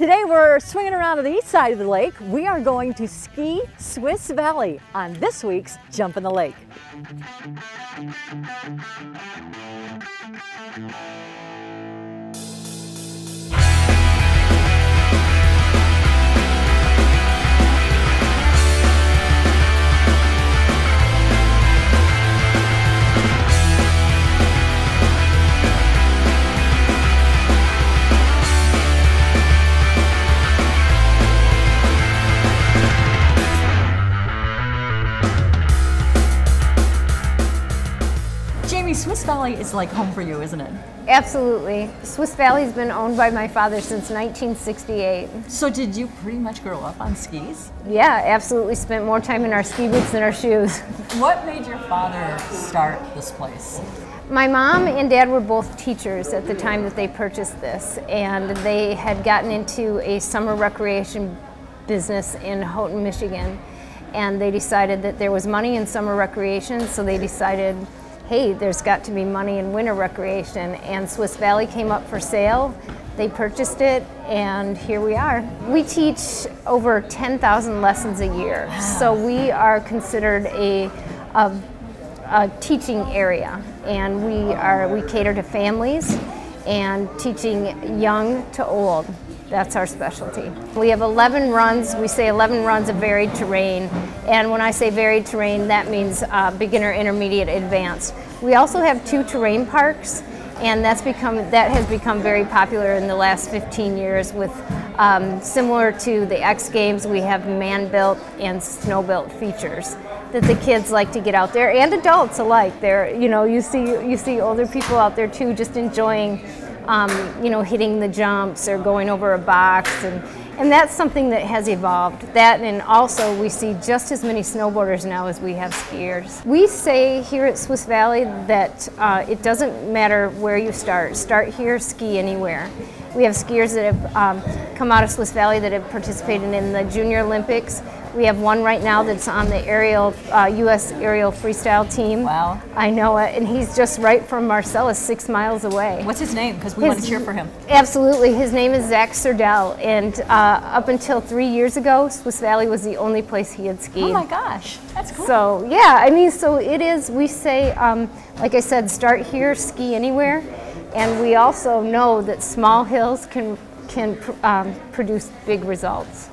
Today we're swinging around to the east side of the lake. We are going to ski Swiss Valley on this week's Jump in the Lake. Swiss Valley is like home for you, isn't it? Absolutely. Swiss Valley's been owned by my father since 1968. So did you pretty much grow up on skis? Yeah, absolutely. Spent more time in our ski boots than our shoes. What made your father start this place? My mom and dad were both teachers at the time that they purchased this, and they had gotten into a summer recreation business in Houghton, Michigan, and they decided that there was money in summer recreation, so they decided, hey, there's got to be money in winter recreation, and Swiss Valley came up for sale. They purchased it, and here we are. We teach over 10,000 lessons a year, so we are considered a teaching area, and we cater to families and teaching young to old. That's our specialty. We have 11 runs. We say 11 runs of varied terrain. And when I say varied terrain, that means beginner, intermediate, advanced. We also have 2 terrain parks, and that has become very popular in the last 15 years with similar to the X Games, we have man-built and snow-built features that the kids like to get out there, and adults alike. You see older people out there too, just enjoying hitting the jumps or going over a box, and that's something that has evolved. That, and also we see just as many snowboarders now as we have skiers. We say here at Swiss Valley that it doesn't matter where you start. Start here, ski anywhere. We have skiers that have come out of Swiss Valley that have participated in the Junior Olympics. We have one right now that's on the U.S. aerial freestyle team. Wow. I know it, and he's just right from Marcellus, 6 miles away. What's his name? Because we want to cheer for him. Absolutely. His name is Zach Serdell, and up until 3 years ago, Swiss Valley was the only place he had skied. Oh my gosh, that's cool. So yeah, I mean, so it is, we say, like I said, start here, ski anywhere, and we also know that small hills can produce big results.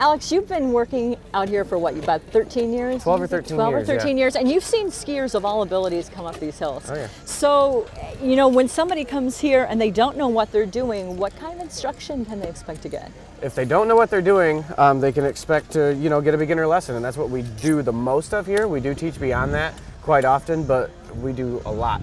Alex, you've been working out here for what, about 13 years? 12 or 13 12 years, or 13 yeah. years, and you've seen skiers of all abilities come up these hills. Oh yeah. So, when somebody comes here and they don't know what they're doing, what kind of instruction can they expect to get? If they don't know what they're doing, they can expect to, get a beginner lesson, and that's what we do the most of here. We do teach beyond that quite often, but we do a lot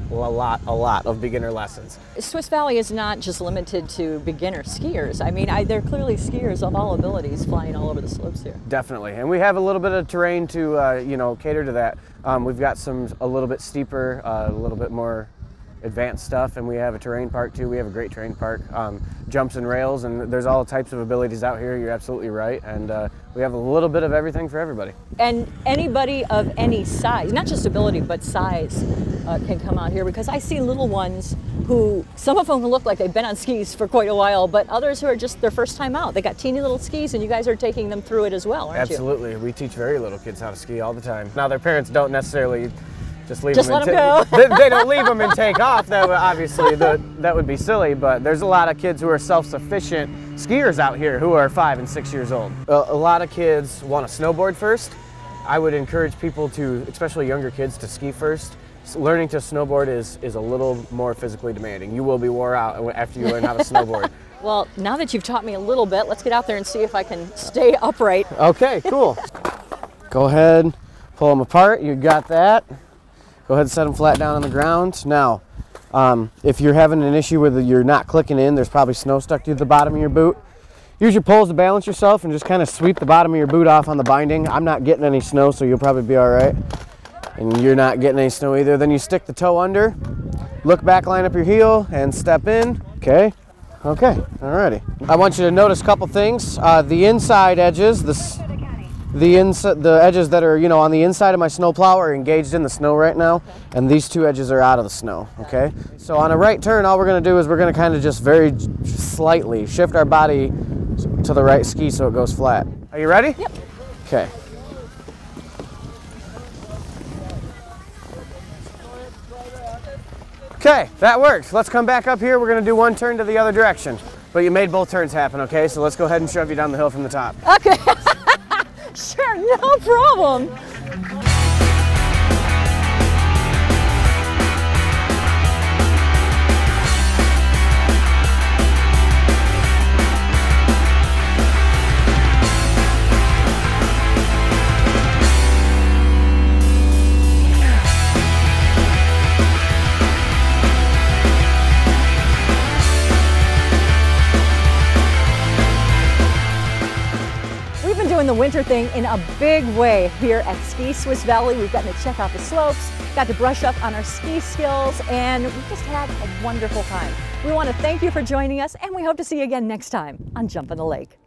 of beginner lessons. Swiss Valley is not just limited to beginner skiers. I mean, there are clearly skiers of all abilities flying all over the slopes here. Definitely, and we have a little bit of terrain to, cater to that. We've got a little bit steeper, a little bit more advanced stuff, and we have a terrain park too. We have a great terrain park, jumps and rails, and there's all types of abilities out here. You're absolutely right, and we have a little bit of everything for everybody. And anybody of any size, not just ability, but size, can come out here, because I see little ones who, some of them look like they've been on skis for quite a while, but others who are just their first time out. They got teeny little skis, and you guys are taking them through it as well, aren't you? Absolutely. We teach very little kids how to ski all the time. Now, their parents don't necessarily just let them go. They don't leave them and take off. That would, obviously, that would be silly, but there's a lot of kids who are self-sufficient skiers out here who are 5 and 6 years old. A lot of kids want to snowboard first. I would encourage people to, especially younger kids, to ski first. Learning to snowboard is a little more physically demanding. You will be wore out after you learn how to snowboard. Well, now that you've taught me a little bit, let's get out there and see if I can stay upright. Okay, cool. Go ahead, pull them apart. You got that. Go ahead and set them flat down on the ground. Now, if you're having an issue where you're not clicking in, there's probably snow stuck to the bottom of your boot. Use your poles to balance yourself and just kind of sweep the bottom of your boot off on the binding. I'm not getting any snow, so you'll probably be all right. And you're not getting any snow either. Then you stick the toe under, look back, line up your heel, and step in. Okay, alrighty. I want you to notice a couple things. The inside edges, the edges that are, you know, on the inside of my snowplow are engaged in the snow right now, and these 2 edges are out of the snow, okay? So on a right turn, all we're gonna do is we're gonna kind of just very slightly shift our body to the right ski so it goes flat. Are you ready? Yep. Okay. Okay, that worked. Let's come back up here. We're gonna do 1 turn to the other direction. But you made both turns happen, okay? So let's go ahead and shove you down the hill from the top. Okay. Sure, no problem. Doing the winter thing in a big way here at Ski Swiss Valley. We've gotten to check out the slopes, got to brush up on our ski skills, and we just had a wonderful time. We want to thank you for joining us, and we hope to see you again next time on Jump in the Lake.